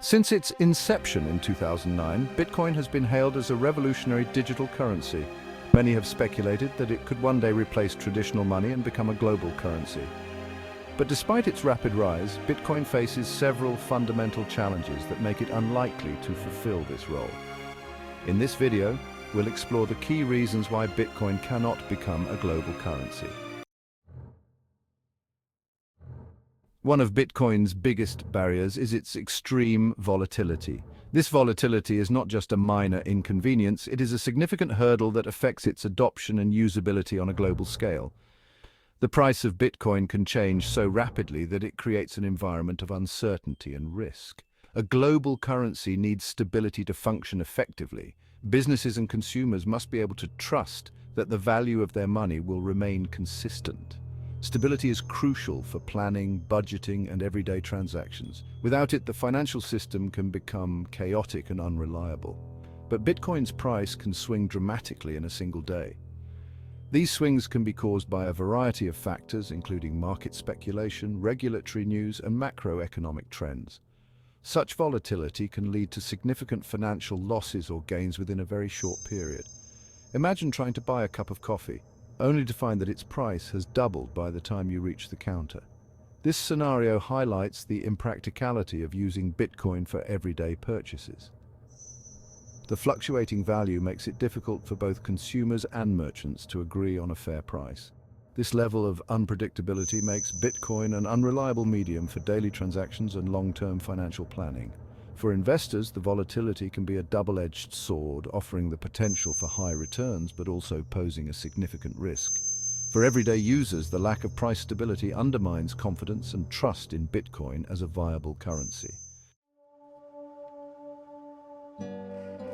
Since its inception in 2009, Bitcoin has been hailed as a revolutionary digital currency. Many have speculated that it could one day replace traditional money and become a global currency. But despite its rapid rise, Bitcoin faces several fundamental challenges that make it unlikely to fulfill this role. In this video, we'll explore the key reasons why Bitcoin cannot become a global currency. One of Bitcoin's biggest barriers is its extreme volatility. This volatility is not just a minor inconvenience, it is a significant hurdle that affects its adoption and usability on a global scale. The price of Bitcoin can change so rapidly that it creates an environment of uncertainty and risk. A global currency needs stability to function effectively. Businesses and consumers must be able to trust that the value of their money will remain consistent. Stability is crucial for planning, budgeting, and everyday transactions. Without it, the financial system can become chaotic and unreliable. But Bitcoin's price can swing dramatically in a single day. These swings can be caused by a variety of factors, including market speculation, regulatory news, and macroeconomic trends. Such volatility can lead to significant financial losses or gains within a very short period. Imagine trying to buy a cup of coffee, only to find that its price has doubled by the time you reach the counter. This scenario highlights the impracticality of using Bitcoin for everyday purchases. The fluctuating value makes it difficult for both consumers and merchants to agree on a fair price. This level of unpredictability makes Bitcoin an unreliable medium for daily transactions and long-term financial planning. For investors, the volatility can be a double-edged sword, offering the potential for high returns but also posing a significant risk. For everyday users, the lack of price stability undermines confidence and trust in Bitcoin as a viable currency.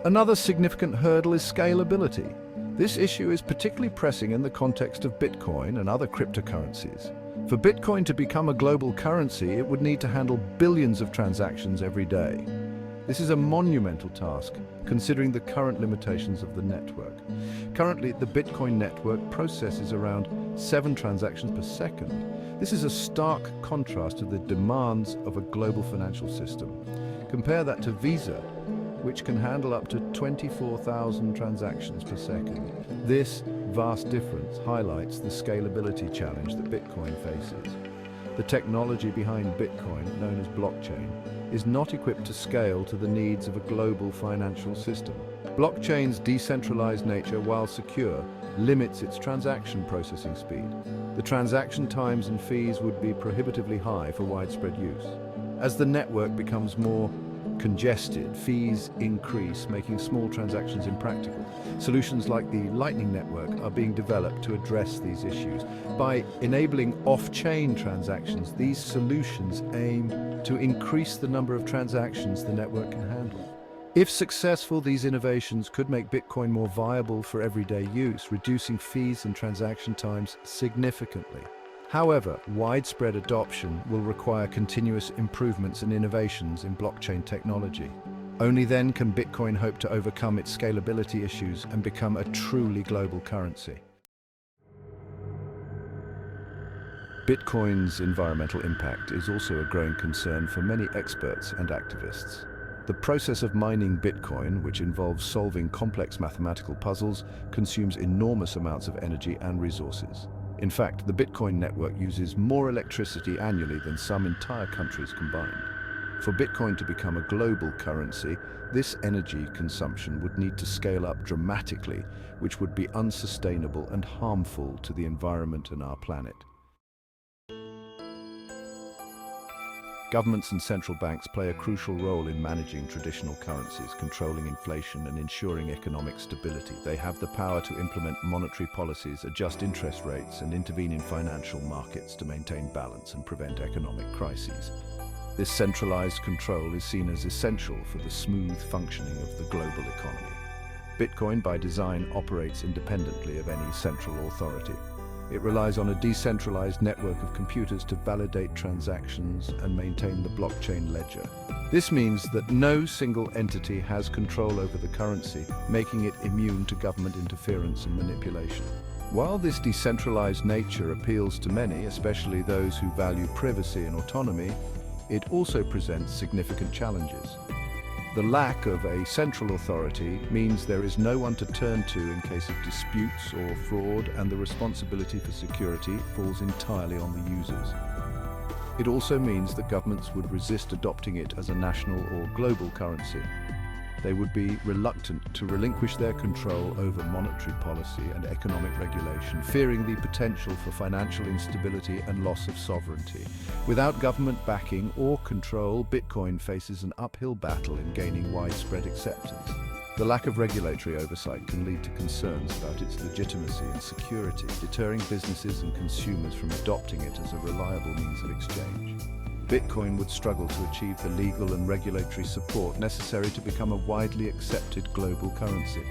Another significant hurdle is scalability. This issue is particularly pressing in the context of Bitcoin and other cryptocurrencies. For Bitcoin to become a global currency, it would need to handle billions of transactions every day. This is a monumental task, considering the current limitations of the network. Currently, the Bitcoin network processes around 7 transactions per second. This is a stark contrast to the demands of a global financial system. Compare that to Visa, which can handle up to 24,000 transactions per second. This vast difference highlights the scalability challenge that Bitcoin faces. The technology behind Bitcoin, known as blockchain, is not equipped to scale to the needs of a global financial system. Blockchain's decentralized nature, while secure, limits its transaction processing speed. The transaction times and fees would be prohibitively high for widespread use. As the network becomes more congested, fees increase, making small transactions impractical. Solutions like the Lightning Network are being developed to address these issues. By enabling off-chain transactions, these solutions aim to increase the number of transactions the network can handle. If successful, these innovations could make Bitcoin more viable for everyday use, reducing fees and transaction times significantly. However, widespread adoption will require continuous improvements and innovations in blockchain technology. Only then can Bitcoin hope to overcome its scalability issues and become a truly global currency. Bitcoin's environmental impact is also a growing concern for many experts and activists. The process of mining Bitcoin, which involves solving complex mathematical puzzles, consumes enormous amounts of energy and resources. In fact, the Bitcoin network uses more electricity annually than some entire countries combined. For Bitcoin to become a global currency, this energy consumption would need to scale up dramatically, which would be unsustainable and harmful to the environment and our planet. Governments and central banks play a crucial role in managing traditional currencies, controlling inflation and ensuring economic stability. They have the power to implement monetary policies, adjust interest rates, and intervene in financial markets to maintain balance and prevent economic crises. This centralized control is seen as essential for the smooth functioning of the global economy. Bitcoin, by design, operates independently of any central authority. It relies on a decentralized network of computers to validate transactions and maintain the blockchain ledger. This means that no single entity has control over the currency, making it immune to government interference and manipulation. While this decentralized nature appeals to many, especially those who value privacy and autonomy, it also presents significant challenges. The lack of a central authority means there is no one to turn to in case of disputes or fraud, and the responsibility for security falls entirely on the users. It also means that governments would resist adopting it as a national or global currency. They would be reluctant to relinquish their control over monetary policy and economic regulation, fearing the potential for financial instability and loss of sovereignty. Without government backing or control, Bitcoin faces an uphill battle in gaining widespread acceptance. The lack of regulatory oversight can lead to concerns about its legitimacy and security, deterring businesses and consumers from adopting it as a reliable means of exchange. Bitcoin would struggle to achieve the legal and regulatory support necessary to become a widely accepted global currency.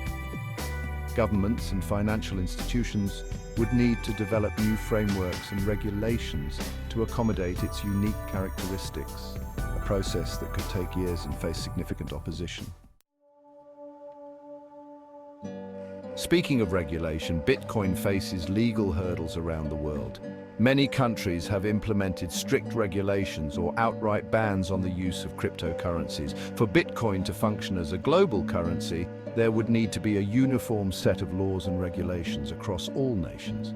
Governments and financial institutions would need to develop new frameworks and regulations to accommodate its unique characteristics, a process that could take years and face significant opposition. Speaking of regulation, Bitcoin faces legal hurdles around the world. Many countries have implemented strict regulations or outright bans on the use of cryptocurrencies. For Bitcoin to function as a global currency, there would need to be a uniform set of laws and regulations across all nations.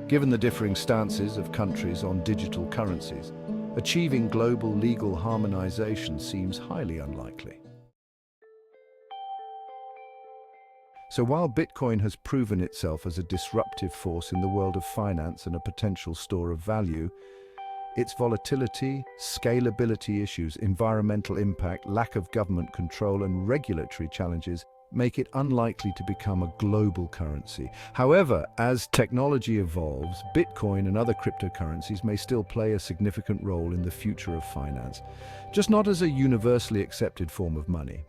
Given the differing stances of countries on digital currencies, achieving global legal harmonization seems highly unlikely. So while Bitcoin has proven itself as a disruptive force in the world of finance and a potential store of value, its volatility, scalability issues, environmental impact, lack of government control, and regulatory challenges make it unlikely to become a global currency. However, as technology evolves, Bitcoin and other cryptocurrencies may still play a significant role in the future of finance, just not as a universally accepted form of money.